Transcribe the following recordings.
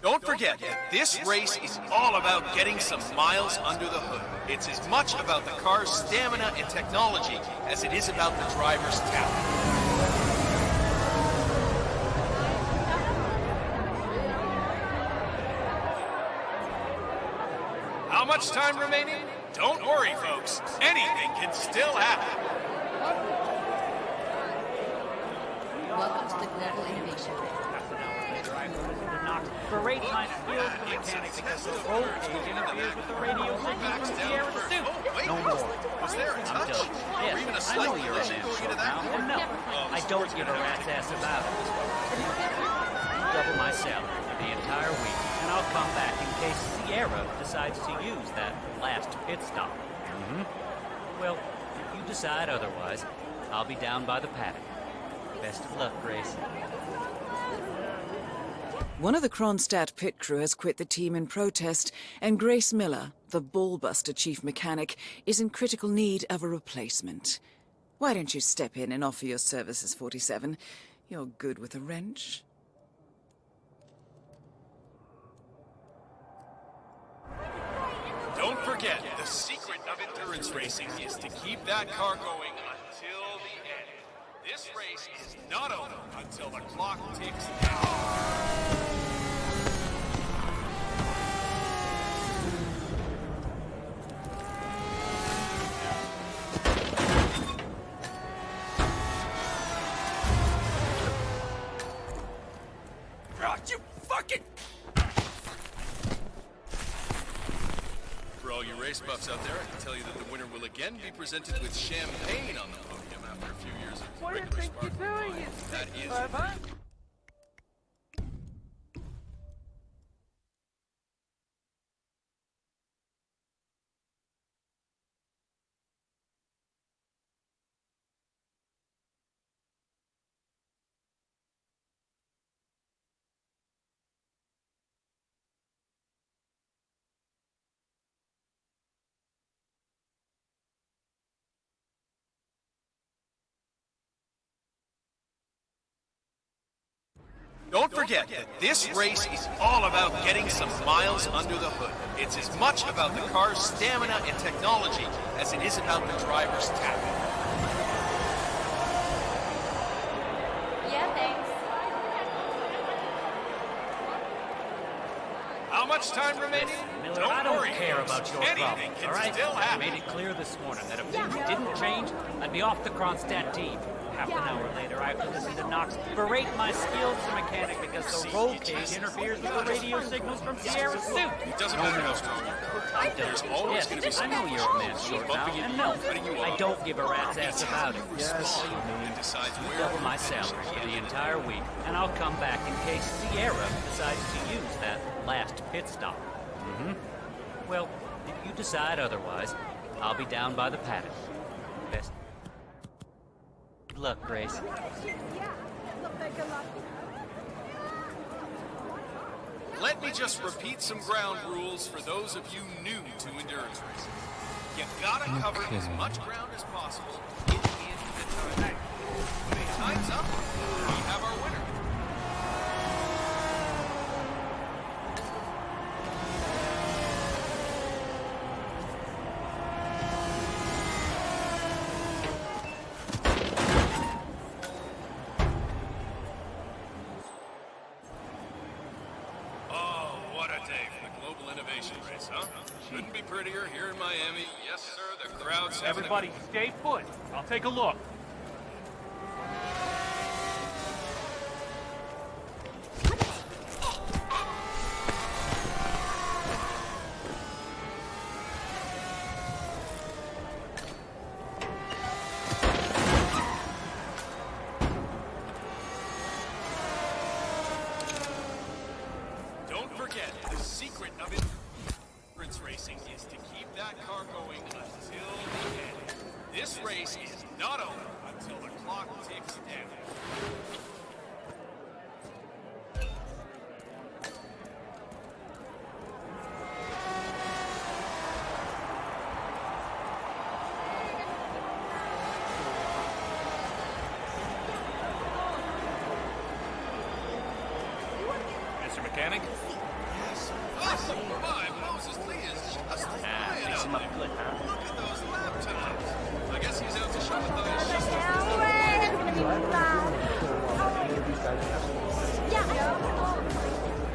Don't forget that this race is all about getting some miles under the hood. It's as much about the car's stamina and technology as it is about the driver's talent. How much time remaining? Don't worry, folks. Anything can still happen. Welcome to the Global Innovation Fair. Berate my skills as a mechanic because the roll cage interferes with the radio signal from the air in the suit. No more. Was there a touch? Yes, Or even a I know slight you're a push man going short into that now, point? and no, I don't give a rat's ass about it. Double my salary for the entire week, and I'll come back in case Sierra decides to use that last pit stop. Well, if you decide otherwise, I'll be down by the paddock. Best of luck, Grace. One of the Kronstadt pit crew has quit the team in protest, and Grace Miller, the ballbuster chief mechanic, is in critical need of a replacement. Why don't you step in and offer your services, 47? You're good with a wrench. Don't forget, the secret of endurance racing is to keep that car going until the end. This race is not over until the clock ticks down. You fucking... For all you race buffs out there, I can tell you that the winner will again be presented with champagne on the podium after a few years of regular sparkling wine. That is... Don't forget that this race is all about getting some miles under the hood. It's as much about the car's stamina and technology as it is about the driver's talent. Yeah, thanks. How much time remaining? Miller, Don't I don't worry, care folks. about your Anything problems, can all right? still I happen. made it clear this morning that if things didn't change, I'd be off the Kronstadt team. Half an hour later, I have to listen to Knox berate my skills as a mechanic because the roll cage interferes with the radio signals from Sierra's suit. It doesn't matter how strong you are. There's always going to be Yes, I know you're a man short now, bumping and into no, you, putting you I off. don't give a rat's ass about it. Yes. It decides where Double you my finish salary at for the the end of entire week, and I'll come back in case Sierra decides to use that last pit stop. Well, if you decide otherwise, I'll be down by the paddock. Best of luck, Grace. Let me just repeat some ground rules for those of you new to endurance racing. You gotta cover as much ground as possible in the time. When the time's up, we have our winner. Oh, what a day for the Global Innovation Race, huh? Couldn't be prettier here in Miami. Yes, sir, the crowd's having Everybody, stay put. I'll take a look. Don't forget, the secret of endurance racing is to keep that car going until the end. This race is not over until the clock ticks down. Mr. Mechanic, Oh my, Moses Lee is just flying Fix him out up there. good, huh? Look at those lap times. I guess he's out to show the No thighs. way! That's gonna be bad. Yeah.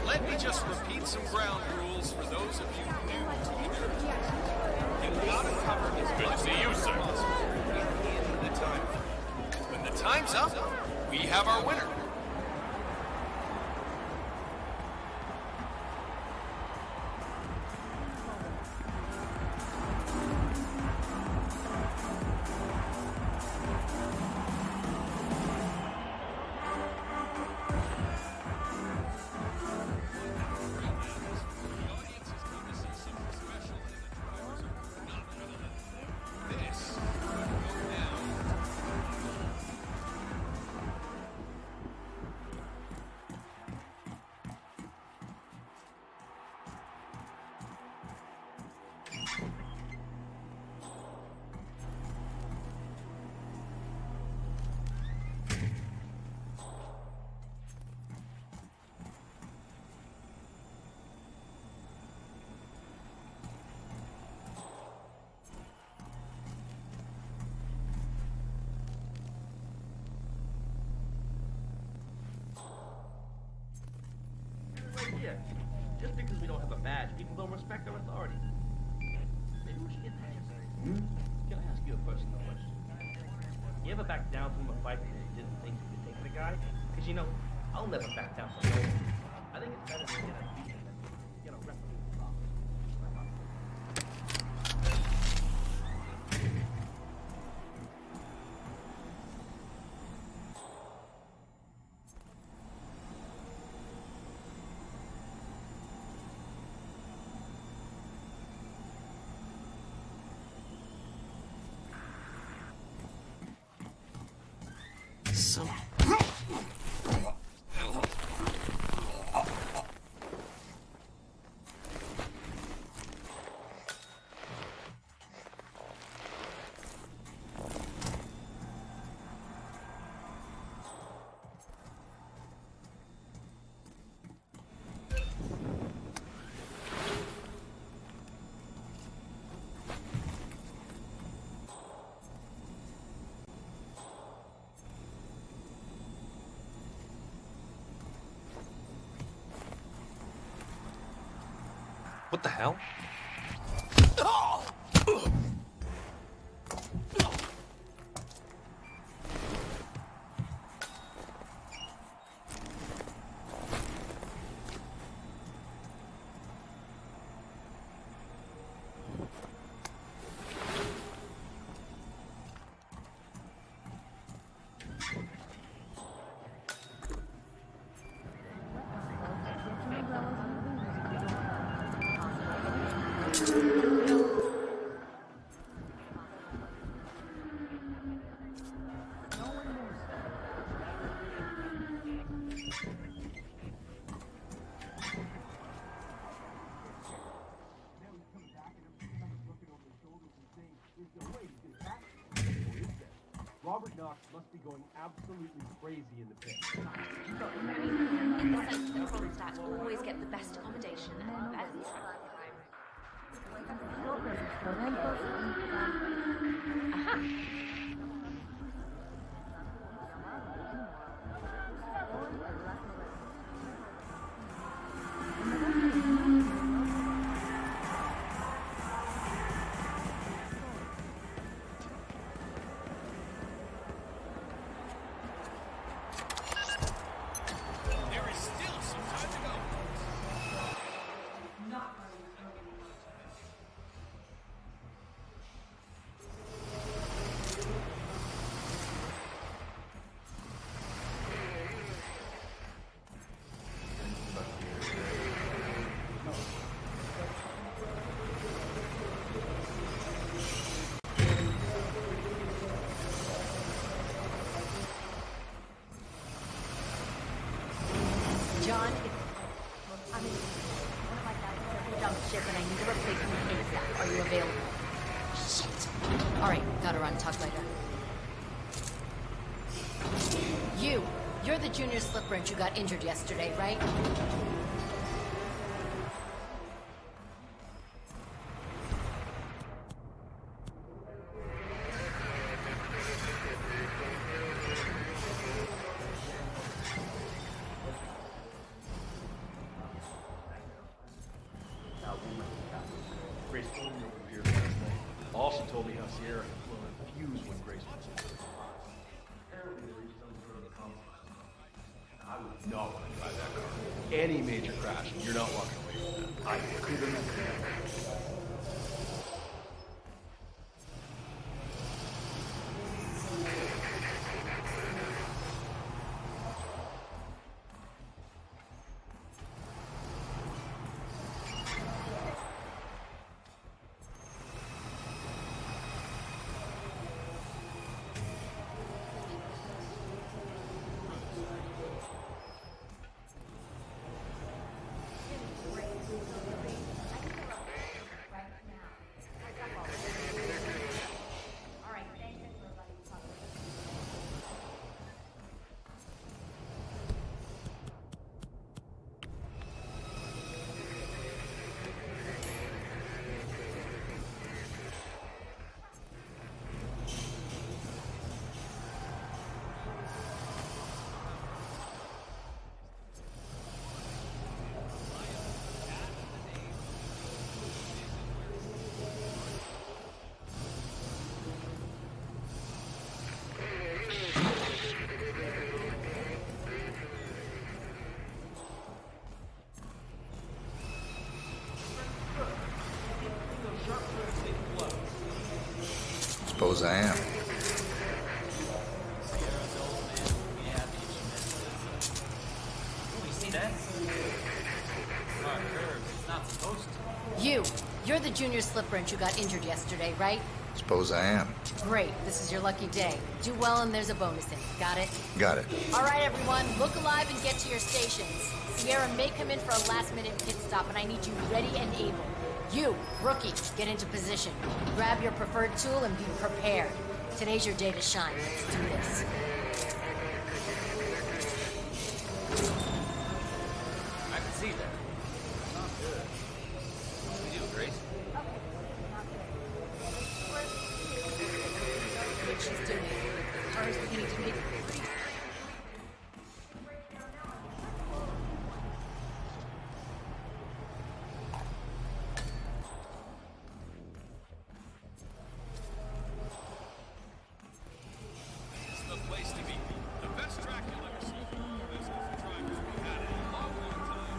Let me just repeat some ground rules for those of you new to endurance. You gotta cover as Good to much see you, ground as sir. possible within the time. When the time's up, we have our winner. The audience has come to see something special, and the drivers are not gonna let it. This could go down. Right here. Just because we don't have a badge, people don't respect our authority. Maybe we should get that. Can I ask you a personal question? You ever back down from a fight because you didn't think you could take the guy? Because you know, I'll never back down from no one. I think it's better to get a beat than get a referee problem. What the hell? Robert Knox must be going absolutely crazy in the pit. The Kronstadt always get the best accommodation and best travel time. Aha! There is still some time to go. You're the junior slip wrench who got injured yesterday, right? Grace told me over here last night. Also told me how Sierra had flown a fuse when Grace was in. Apparently they reached some sort of a compromise. I would not want to drive that car. Any major crash, and you're not walking away from that. I couldn't. Suppose I am. You see that? It's not supposed to. You're the junior slip wrench who got injured yesterday, right? Suppose I am. Great, this is your lucky day. Do well and there's a bonus in it. Got it? Got it. All right, everyone, look alive and get to your stations. Sierra may come in for a last-minute pit stop, and I need you ready and able. You, rookie, get into position. Grab your preferred tool and be prepared. Today's your day to shine. Let's do this. I can see that. Not good. What do we do, Grace? What she's doing. The car's beginning to make pretty. This is the place to be. The best track you'll ever see. The best drivers we've had in a long, long time.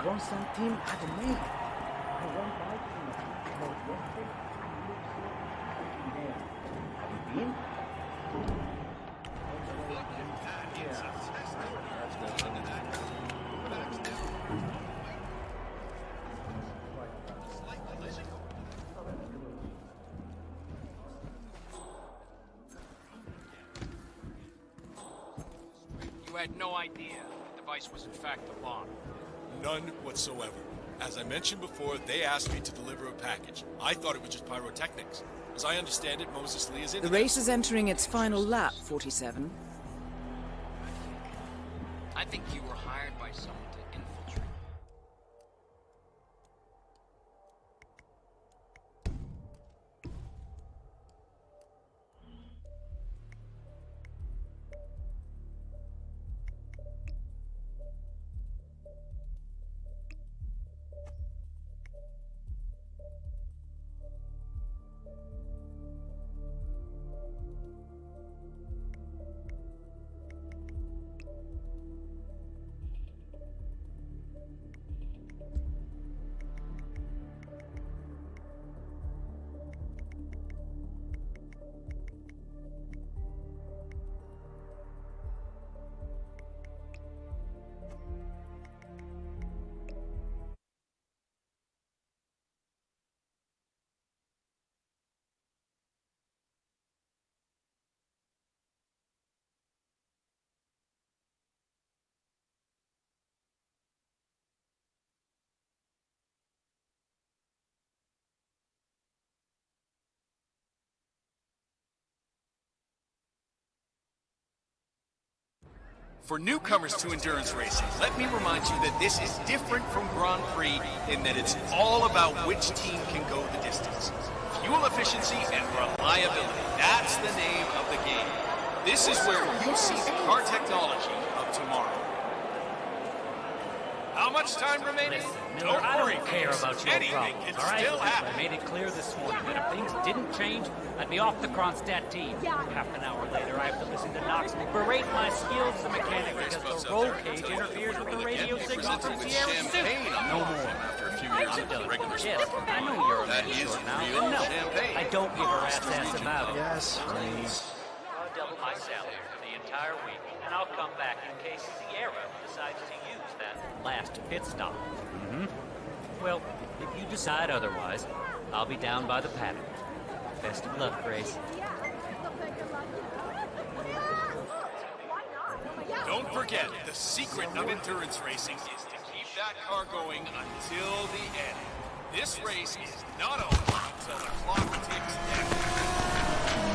won something at the main. I won by about yesterday. Have you been? You had no idea the device was in fact a bomb. None whatsoever. As I mentioned before, they asked me to deliver a package. I thought it was just pyrotechnics. As I understand it, Moses Lee is in The race is entering its final lap, 47. I think you were hired by someone to infiltrate. For newcomers to endurance racing, let me remind you that this is different from Grand Prix in that it's all about which team can go the distance. Fuel efficiency and reliability, that's the name of the game. This is where you see the car technology of tomorrow. How much time remaining? Listen, Miller, I don't care about your Anything problems, can all right? still happen. I made it clear this morning that if things didn't change, I'd be off the Kronstadt team. Half an hour later, I have to listen to Knox berate my skills as a mechanic because the roll cage interferes with the radio signal from Sierra's suit. No more. After a few years of Done. regular Yes, sport. I know you're a That man is short now, real but no, champagne. I don't give a rat's ass about it. Yes, please. I'll double my salary for the entire week, and I'll come back in case Sierra decides to use that last pit stop. Well, if you decide otherwise, I'll be down by the paddock. Best of luck, Grace. Don't forget, the secret of endurance racing is to keep that car going until the end. This race is not over until the clock ticks down.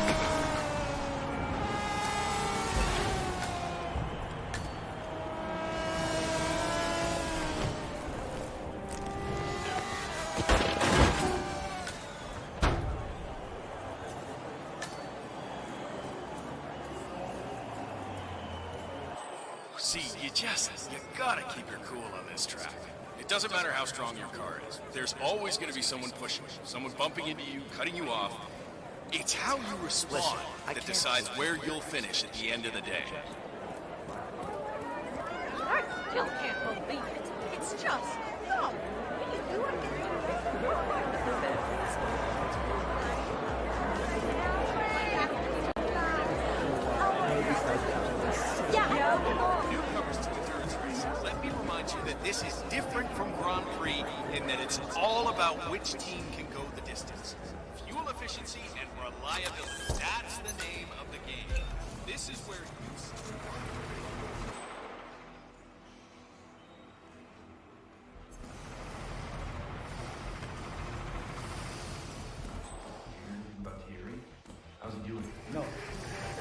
See, you gotta keep your cool on this track. It doesn't matter how strong your car is. There's always gonna be someone pushing you, someone bumping into you, cutting you off. It's how you respond that decides where you'll finish at the end of the day. I still can't believe it. It's just, no. What are you doing? Newcomers to endurance racing, let me remind you that this is different from Grand Prix in that it's all about which team can go the distance. Fuel efficiency and reliability, that's the name of the game. This is where you see... About Thierry? How's he doing? No.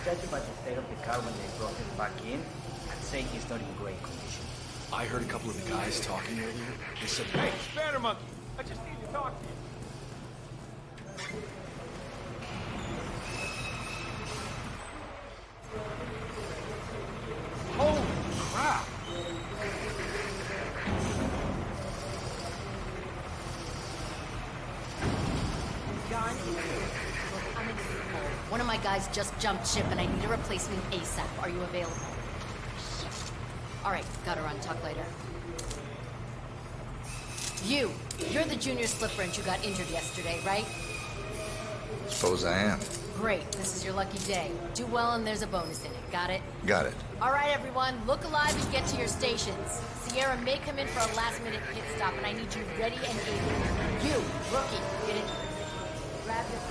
Judging by the state of the car when they brought him back in, I'd say he's not in great condition. I heard a couple of the guys talking earlier. They said, Hey, Spanner Monkey! I just need to talk to you. holy crap! John, look, I'm in the hole. One of my guys just jumped ship and I need a replacement ASAP. Are you available? All right, gotta run. Talk later. You're the junior slip wrench who got injured yesterday, right? Suppose I am. Great, this is your lucky day. Do well and there's a bonus in it, got it? Got it. All right, everyone, look alive and get to your stations. Sierra may come in for a last-minute pit stop, and I need you ready and able. You, rookie, get in. Grab your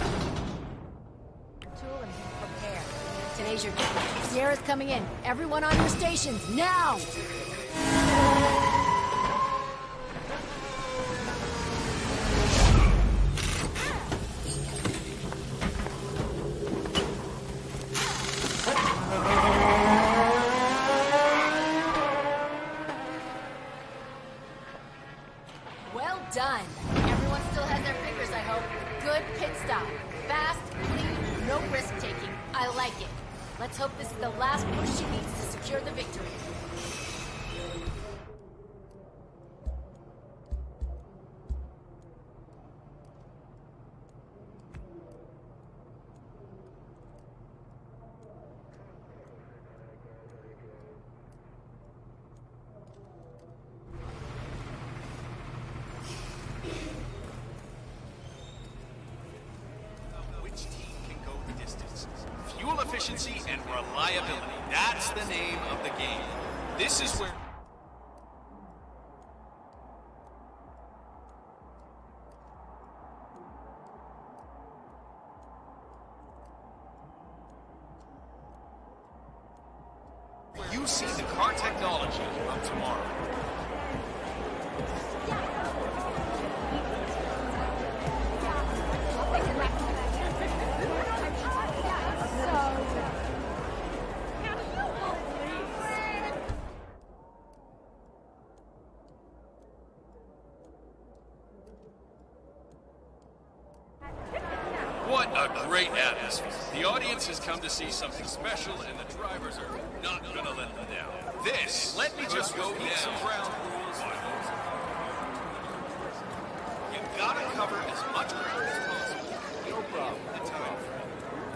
tool and be prepared. Today's your day. Sierra's coming in. Everyone on your stations, now! Well done. Everyone still has their fingers, I hope. Good pit stop. Fast, clean, no risk-taking. I like it. Let's hope this is the last push she needs to secure the victory. Which team can go the distance? Fuel efficiency and reliability. That's the name of the game. This is where... you see the car technology of tomorrow. What a great atmosphere. The audience has come to see something special, and the drivers are not gonna let them down. This, let me just go down some ground rules. You've gotta cover as much ground as possible. No problem. The time.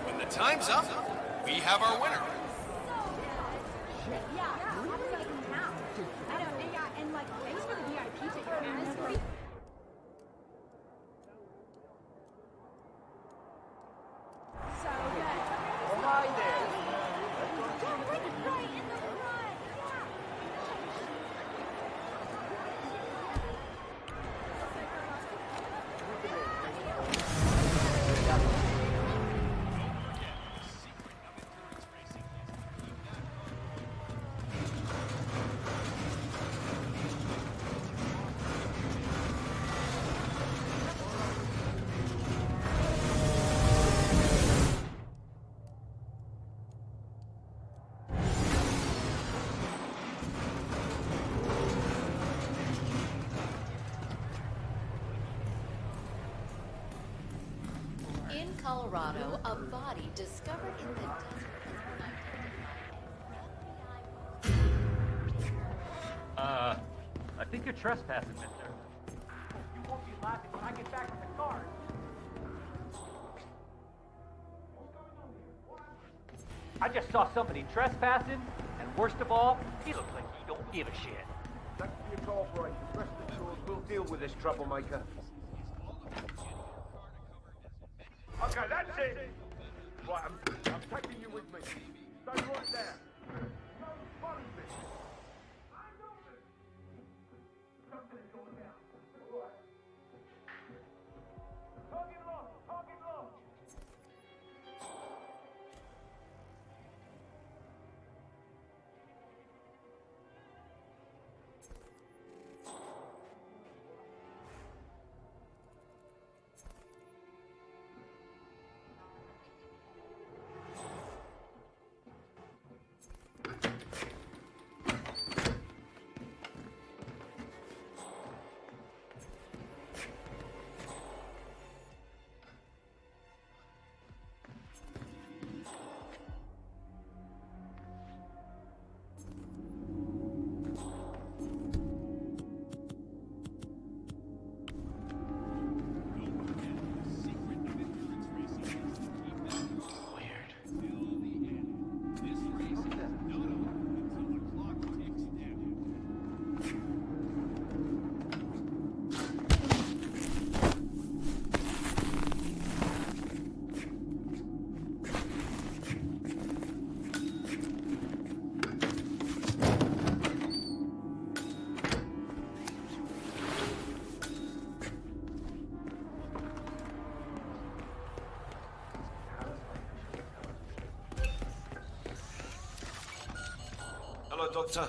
When the time's up, we have our winner. In Colorado, a body discovered in the I think you're trespassing, mister. You won't be laughing when I get back in the car. I just saw somebody trespassing, and worst of all, he looks like he don't give a shit. Thanks for your cooperation. Rest assured, we'll deal with this troublemaker. Okay, that's it. Right, I'm taking you with me. Stay right there. No fun with this. I know this. Something's going down. All right. Target lost. Target lost. Doctor.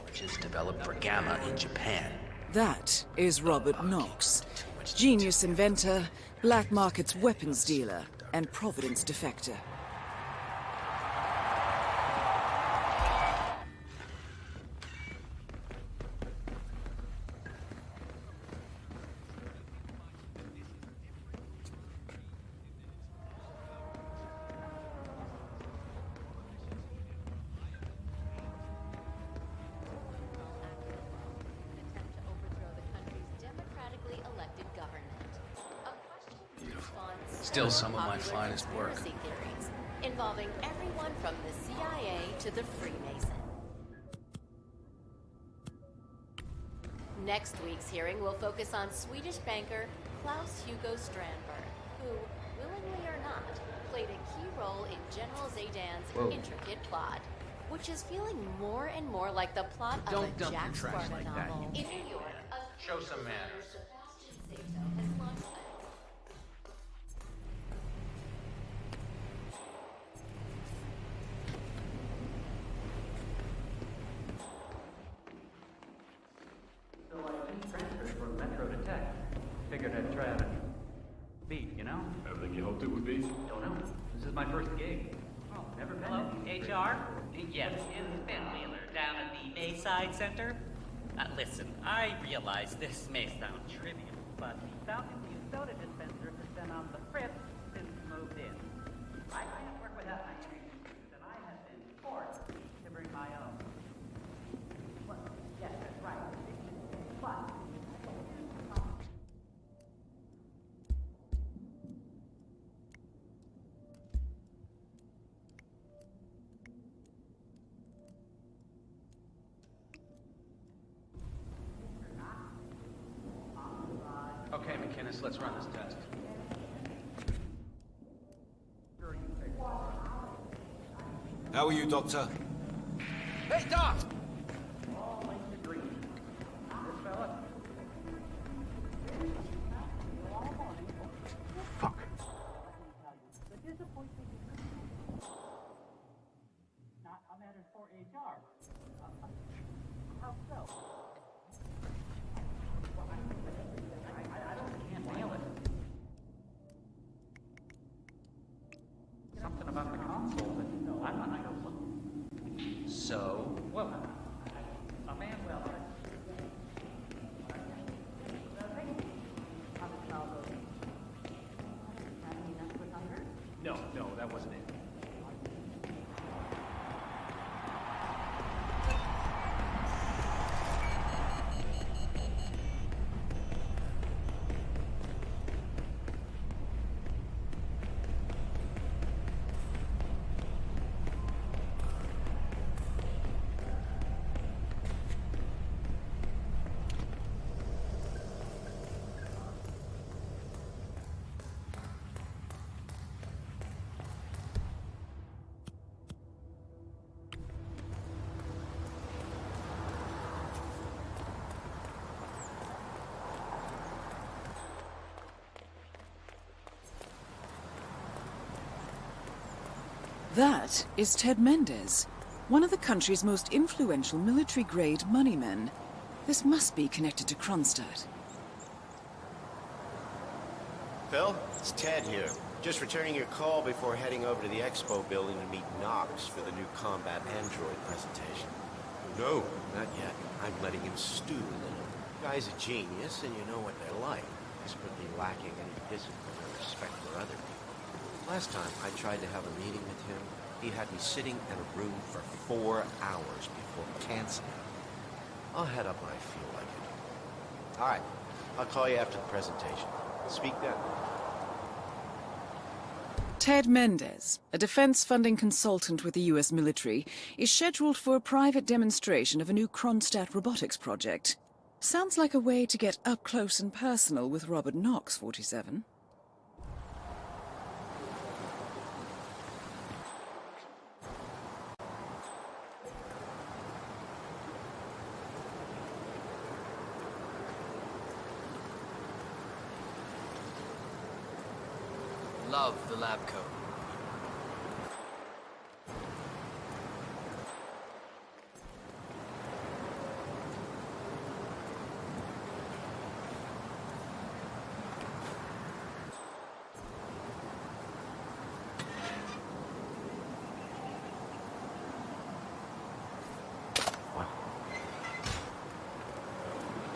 Which is developed for Gamma in Japan. That is Robert Knox, genius inventor, black market's weapons dealer, and Providence defector. Still some of my finest work. Theories involving everyone from the CIA to the Freemason. Next week's hearing will focus on Swedish banker Klaus Hugo Strandberg, who, willingly or not, played a key role in General Zaydan's intricate plot, which is feeling more and more like the plot of a Jack Sparta novel. In New York, Show some manners. Sebastian Sato has launched Transferred from Metro to Tech. Figured I'd try out a beat, you know? Everything you hoped it would be? Don't know. This is my first gig. Oh, never been. Hello, HR? Yes, is Ben Wheeler down at the Bayside Center? Listen, I realize this may sound trivial, but the Falcon View soda dispenser has been on the fritz since moved in. I can't work without my connections, and I have been forced to bring my own. Well, yes, that's right. But Okay, McInnes, let's run this test. How are you, Doctor? Hey, Doc! Fuck. not a matter for HR. How so? Can't nail it. Something about the console, but I'm not sure. So? Well, a man, well, No, that wasn't it. That is Ted Mendez, one of the country's most influential military-grade moneymen. This must be connected to Kronstadt. Phil, it's Ted here. Just returning your call before heading over to the expo building to meet Knox for the new combat android presentation. No, not yet. I'm letting him stew a little. Guy's a genius, and you know what they're like. Desperately lacking any discipline or respect for other people. Last time I tried to have a meeting with him, he had me sitting in a room for 4 hours before canceling. I'll head up when I feel like it. All right, I'll call you after the presentation. Speak then. Ted Mendez, a defense funding consultant with the US military, is scheduled for a private demonstration of a new Kronstadt robotics project. Sounds like a way to get up close and personal with Robert Knox, 47. Love the lab coat.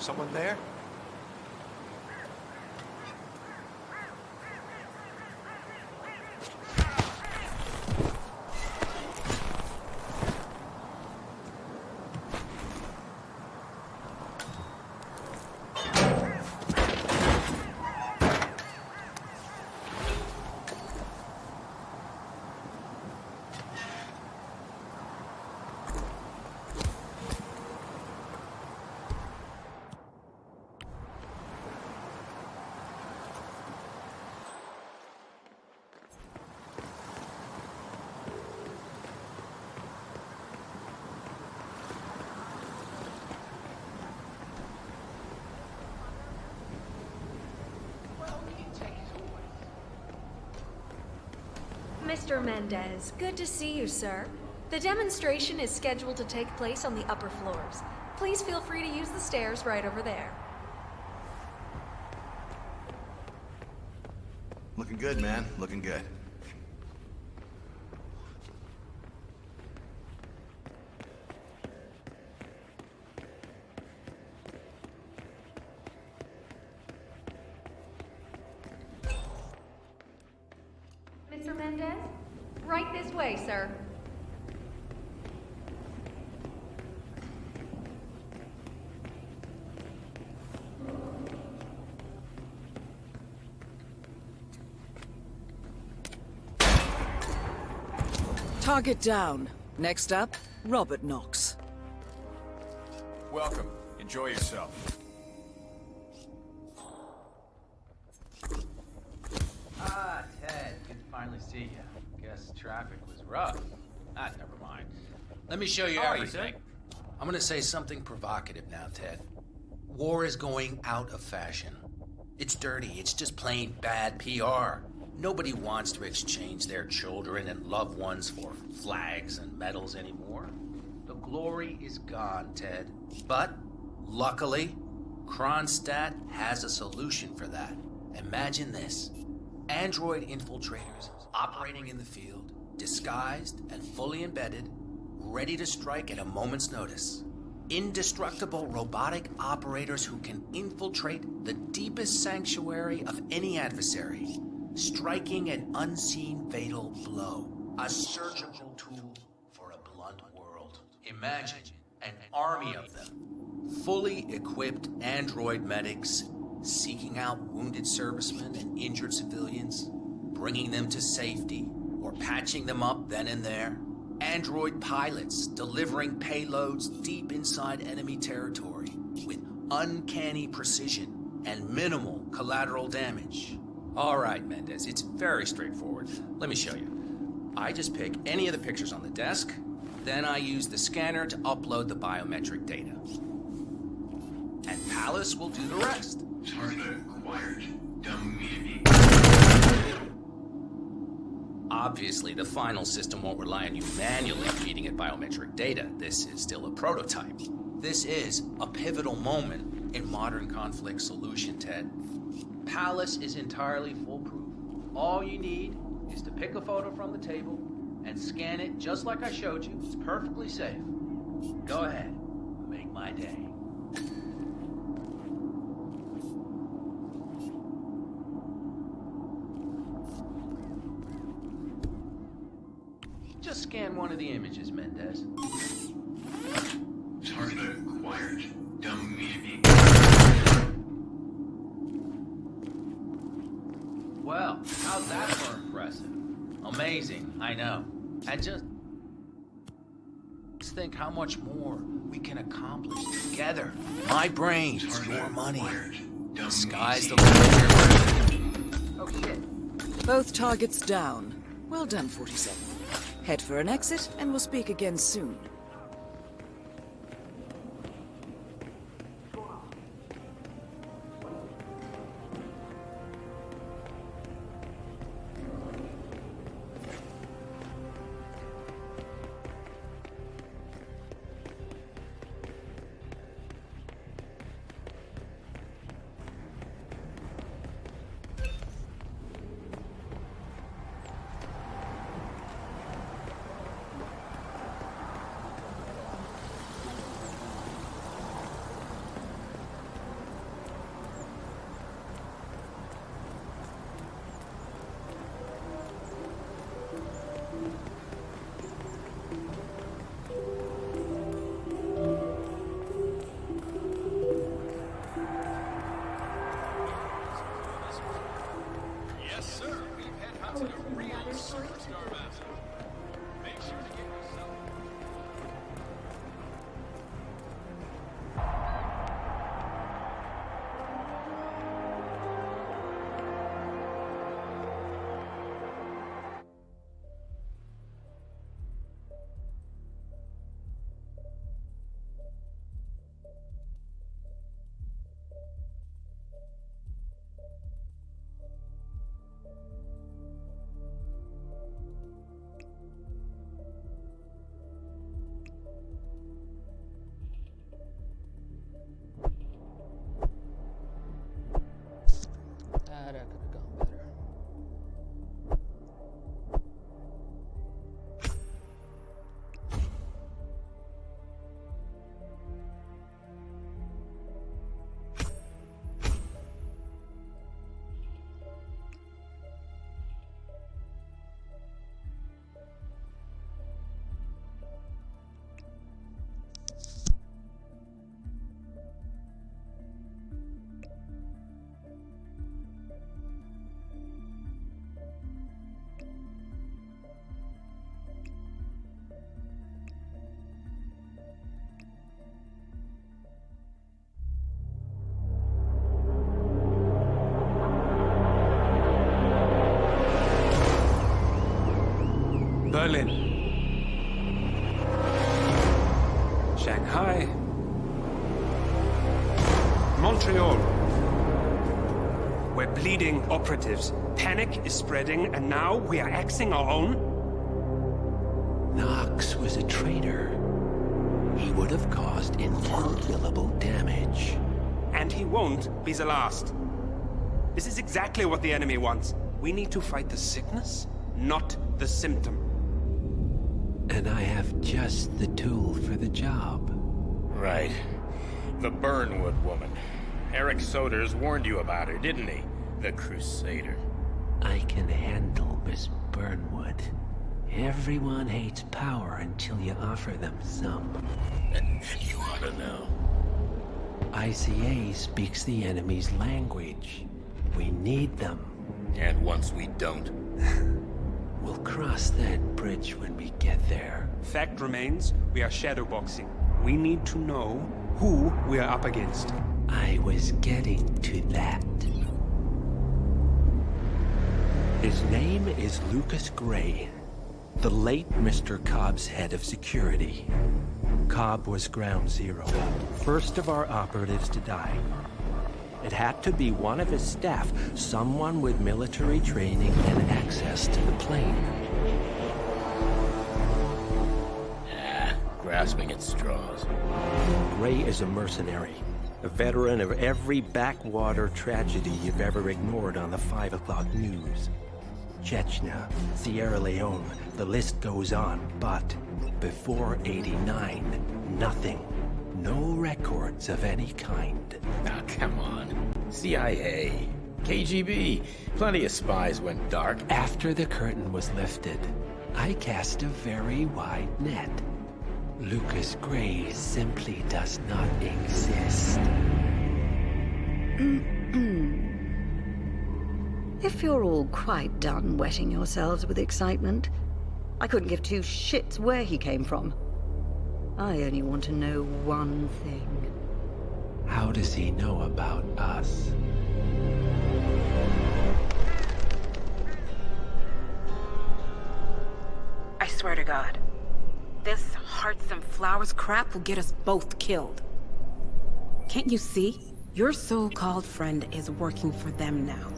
Someone there? Mr. Mendez, good to see you, sir. The demonstration is scheduled to take place on the upper floors. Please feel free to use the stairs right over there. Looking good, man. Looking good. Mr. Mendez? Right this way, sir. Target down. Next up, Robert Knox. Welcome. Enjoy yourself. Ah, Ted, good to finally see you. Guess traffic was rough. Ah, never mind. Let me show you How are you, everything. I'm gonna say something provocative now, Ted. War is going out of fashion. It's dirty. It's just plain bad PR. Nobody wants to exchange their children and loved ones for flags and medals anymore. The glory is gone, Ted. But, luckily, Kronstadt has a solution for that. Imagine this. Android infiltrators operating in the field, disguised and fully embedded, ready to strike at a moment's notice. Indestructible robotic operators who can infiltrate the deepest sanctuary of any adversary, striking an unseen fatal blow. A surgical tool for a blunt world. Imagine an army of them. Fully equipped android medics seeking out wounded servicemen and injured civilians, bringing them to safety or patching them up then and there. Android pilots delivering payloads deep inside enemy territory with uncanny precision and minimal collateral damage. All right, Mendez, it's very straightforward. Let me show you. I just pick any of the pictures on the desk, then I use the scanner to upload the biometric data. And Palace will do the rest. Target acquired. Dumb me. Obviously, the final system won't rely on you manually feeding it biometric data. This is still a prototype. This is a pivotal moment in modern conflict solution, Ted. Palace is entirely foolproof. All you need is to pick a photo from the table and scan it just like I showed you. It's perfectly safe. Go ahead. Make my day. Just scan one of the images, Mendez. Target acquired. Dumb me. Well, how's that for impressive? Amazing, I know. And just think how much more we can accomplish together. My brains, your money. The sky's the limit. Oh shit. Both targets down. Well done, 47. Head for an exit, and we'll speak again soon. Yes, sir. We've headhunted a real superstar master. Make sure to get yourself. That could have gone better. Berlin, Shanghai, Montreal. We're bleeding operatives. Panic is spreading, and now we are axing our own? Knox was a traitor. He would have caused incalculable damage. And he won't be the last. This is exactly what the enemy wants. We need to fight the sickness, not the symptom. And I have just the tool for the job. Right. The Burnwood woman. Eric Soders warned you about her, didn't he? The Crusader. I can handle Miss Burnwood. Everyone hates power until you offer them some. You ought to know. ICA speaks the enemy's language. We need them. And once we don't? We'll cross that bridge when we get there. Fact remains, we are shadowboxing. We need to know who we are up against. I was getting to that. His name is Lucas Gray, the late Mr. Cobb's head of security. Cobb was ground zero, first of our operatives to die. It had to be one of his staff, someone with military training and access to the plane. Grasping at straws. Gray is a mercenary, a veteran of every backwater tragedy you've ever ignored on the 5 o'clock news. Chechnya, Sierra Leone, the list goes on, but before '89, nothing. No records of any kind. Ah, come on. CIA, KGB, plenty of spies went dark. After the curtain was lifted, I cast a very wide net. Lucas Gray simply does not exist. If you're all quite done wetting yourselves with excitement, I couldn't give two shits where he came from. I only want to know one thing. How does he know about us? I swear to God, this hearts and flowers crap will get us both killed. Can't you see? Your so-called friend is working for them now.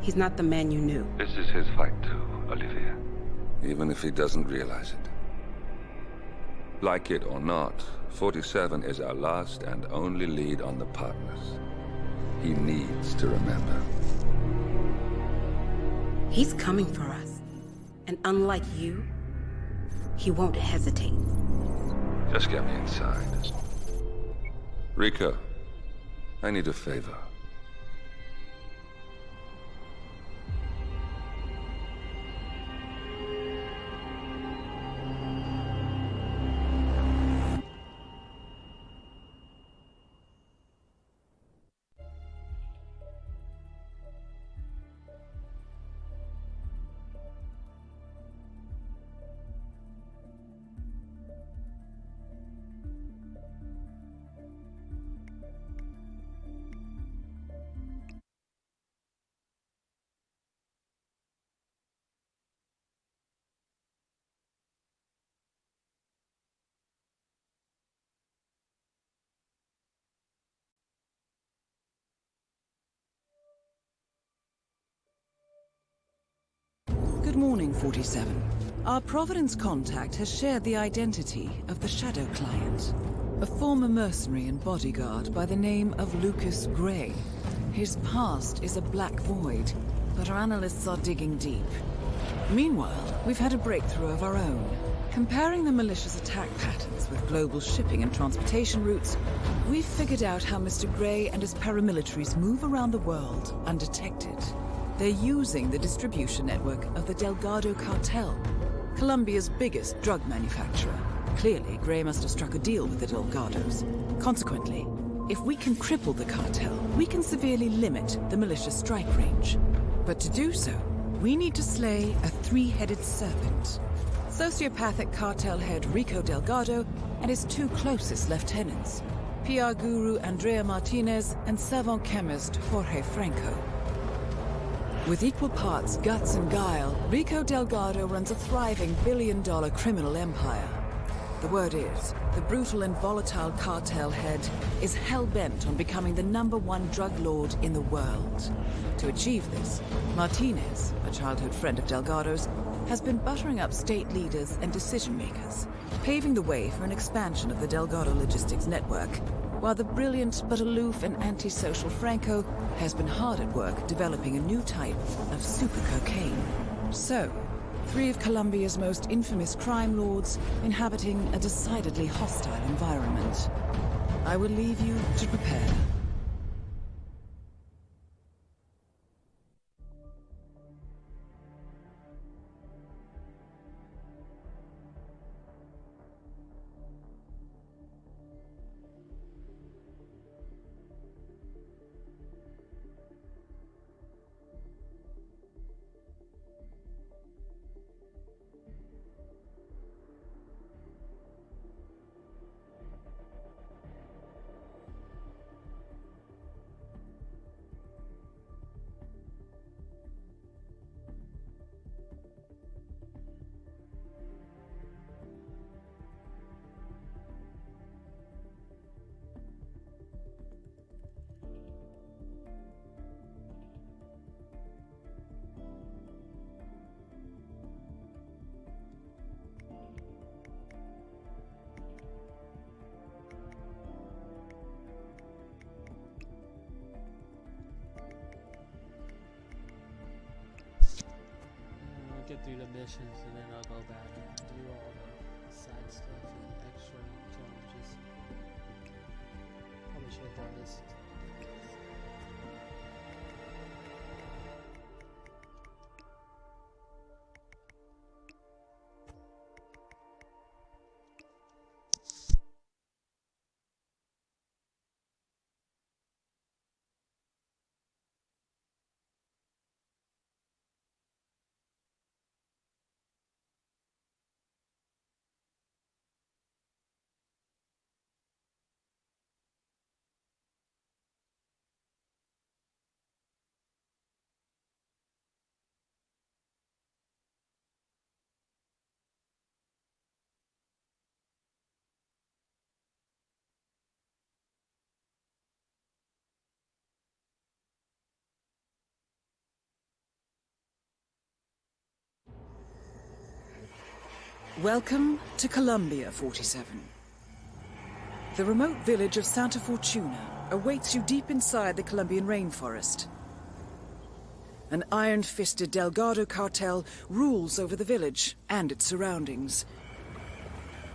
He's not the man you knew. This is his fight too, Olivia. Even if he doesn't realize it. Like it or not, 47 is our last and only lead on the partners. He needs to remember. He's coming for us. And unlike you, he won't hesitate. Just get me inside. Rico, I need a favor. Good morning, 47. Our Providence contact has shared the identity of the Shadow Client, a former mercenary and bodyguard by the name of Lucas Gray. His past is a black void, but our analysts are digging deep. Meanwhile, we've had a breakthrough of our own. Comparing the malicious attack patterns with global shipping and transportation routes, we've figured out how Mr. Gray and his paramilitaries move around the world undetected. They're using the distribution network of the Delgado Cartel, Colombia's biggest drug manufacturer. Clearly, Gray must have struck a deal with the Delgados. Consequently, if we can cripple the cartel, we can severely limit the militia's strike range. But to do so, we need to slay a three-headed serpent. Sociopathic cartel head Rico Delgado and his two closest lieutenants, PR guru Andrea Martinez and savant chemist Jorge Franco. With equal parts guts and guile, Rico Delgado runs a thriving billion-dollar criminal empire. The word is, the brutal and volatile cartel head is hell-bent on becoming the #1 drug lord in the world. To achieve this, Martinez, a childhood friend of Delgado's, has been buttering up state leaders and decision-makers, paving the way for an expansion of the Delgado logistics network, while the brilliant but aloof and antisocial Franco has been hard at work developing a new type of super cocaine. So, 3 of Colombia's most infamous crime lords inhabiting a decidedly hostile environment. I will leave you to prepare. Get through the missions and then I'll go back and do all the side stuff and extra challenges. Probably should have done this. Welcome to Colombia, 47. The remote village of Santa Fortuna awaits you deep inside the Colombian rainforest. An iron-fisted Delgado cartel rules over the village and its surroundings.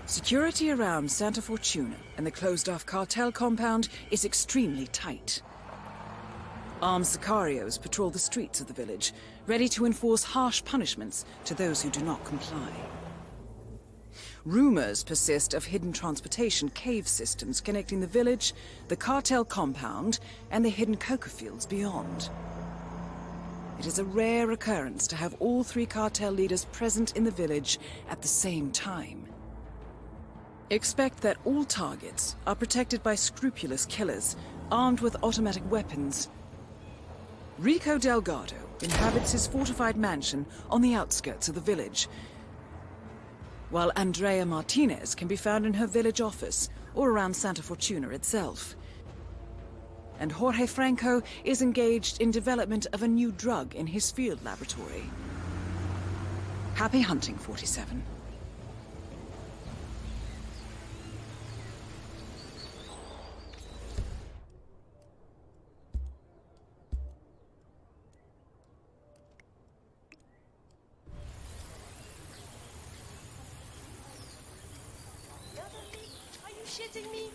Security around Santa Fortuna and the closed-off cartel compound is extremely tight. Armed sicarios patrol the streets of the village, ready to enforce harsh punishments to those who do not comply. Rumors persist of hidden transportation cave systems connecting the village, the cartel compound, and the hidden coca fields beyond. It is a rare occurrence to have all 3 cartel leaders present in the village at the same time. Expect that all targets are protected by scrupulous killers, armed with automatic weapons. Rico Delgado inhabits his fortified mansion on the outskirts of the village, while Andrea Martinez can be found in her village office or around Santa Fortuna itself. And Jorge Franco is engaged in development of a new drug in his field laboratory. Happy hunting, 47. Are you shitting me?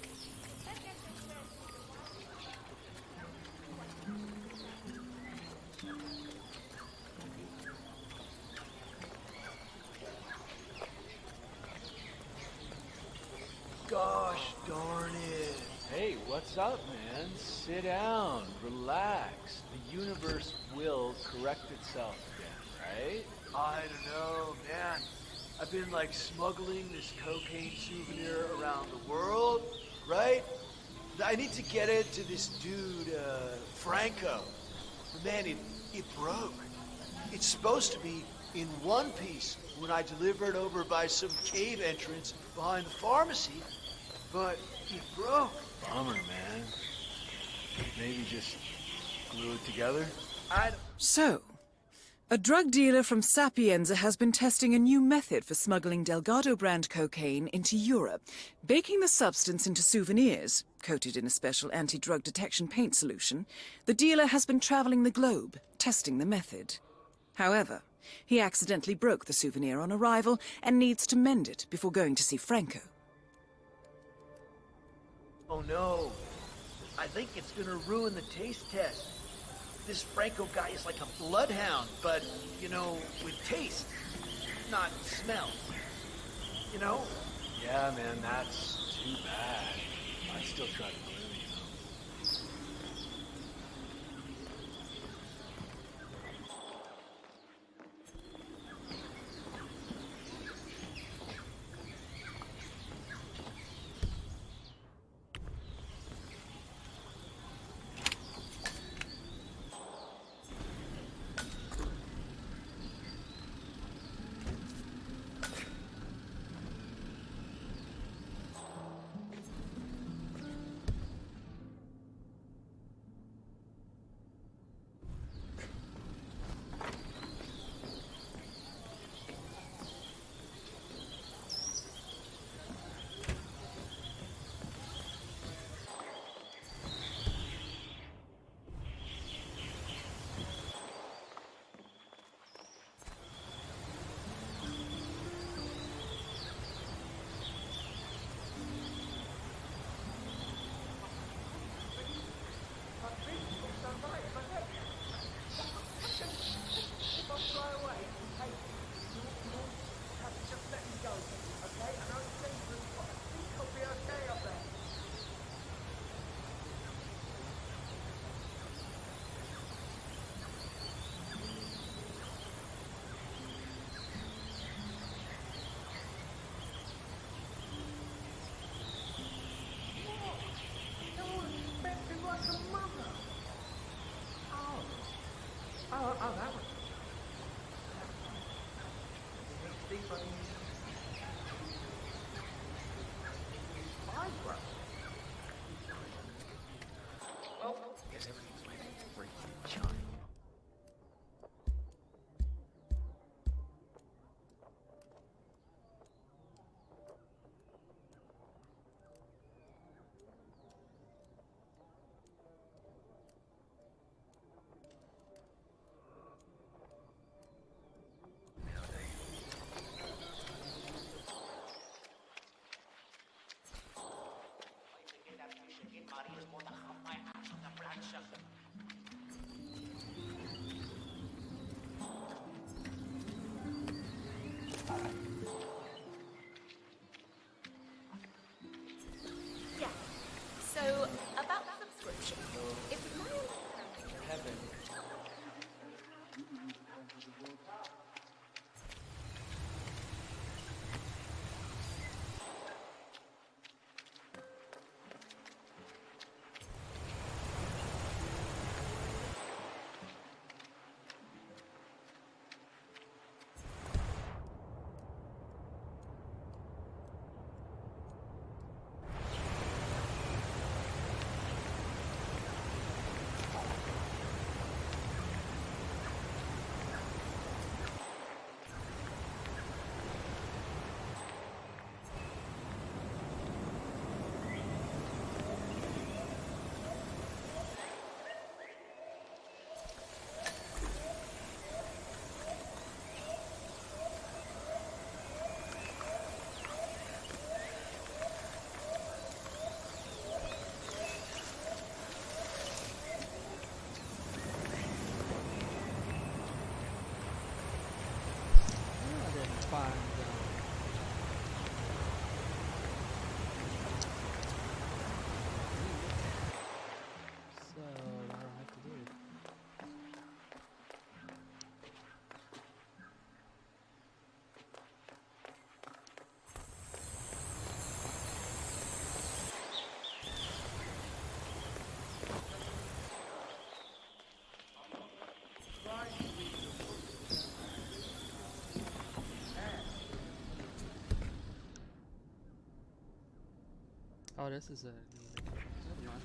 Gosh darn it. Hey, what's up, man? Sit down, relax. The universe will correct itself again, right? I don't know, man. I've been like smuggling this cocaine souvenir around the world, right? I need to get it to this dude, Franco. But man, it broke. It's supposed to be in one piece when I deliver it over by some cave entrance behind the pharmacy, but it broke. Bummer, man. Maybe just glue it together? So, a drug dealer from Sapienza has been testing a new method for smuggling Delgado brand cocaine into Europe, baking the substance into souvenirs, coated in a special anti-drug detection paint solution. The dealer has been traveling the globe, testing the method. However, he accidentally broke the souvenir on arrival and needs to mend it before going to see Franco. Oh no. I think it's gonna ruin the taste test. This Franco guy is like a bloodhound, but, you know, with taste, not smell. You know? Yeah, man, that's too bad. I'd still try to glue you, though. Oh, this is a never mind.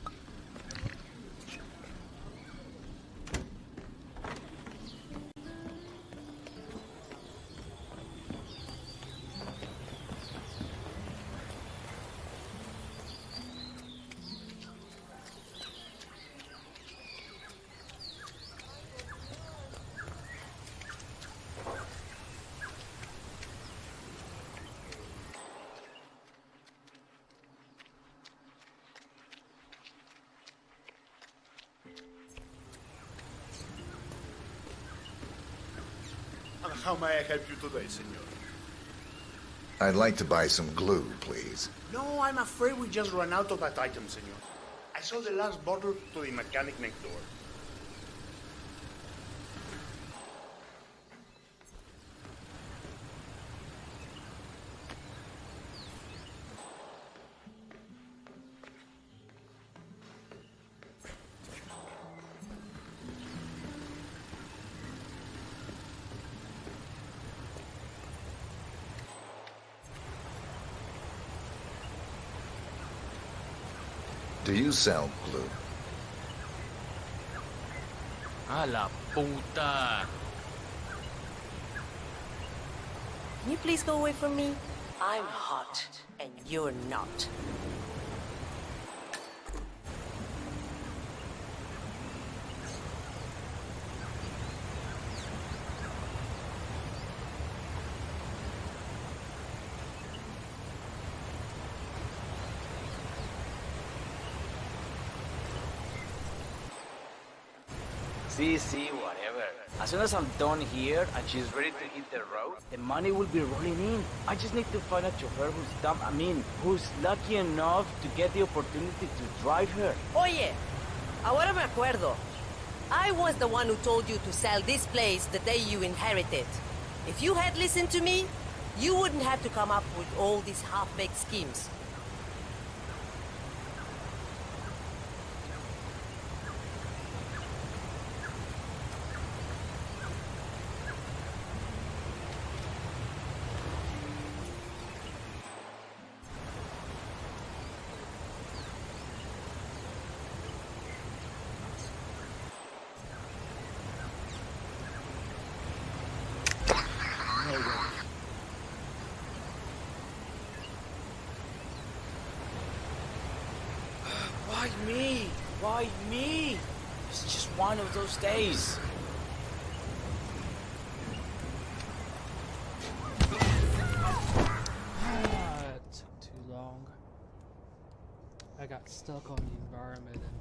And how may I help you today, senor? I'd like to buy some glue, please. No, I'm afraid we just ran out of that item, senor. I saw the last bottle to the mechanic next door. Do you sell glue? A la puta. Can you please go away from me? I'm hot, and you're not. See, whatever. As soon as I'm done here and she's ready to hit the road, the money will be rolling in. I just need to find a chauffeur who's lucky enough to get the opportunity to drive her. Oye, ahora me acuerdo. I was the one who told you to sell this place the day you inherited. If you had listened to me, you wouldn't have to come up with all these half-baked schemes. Why me? Why me? It's just one of those days. It took too long. I got stuck on the environment and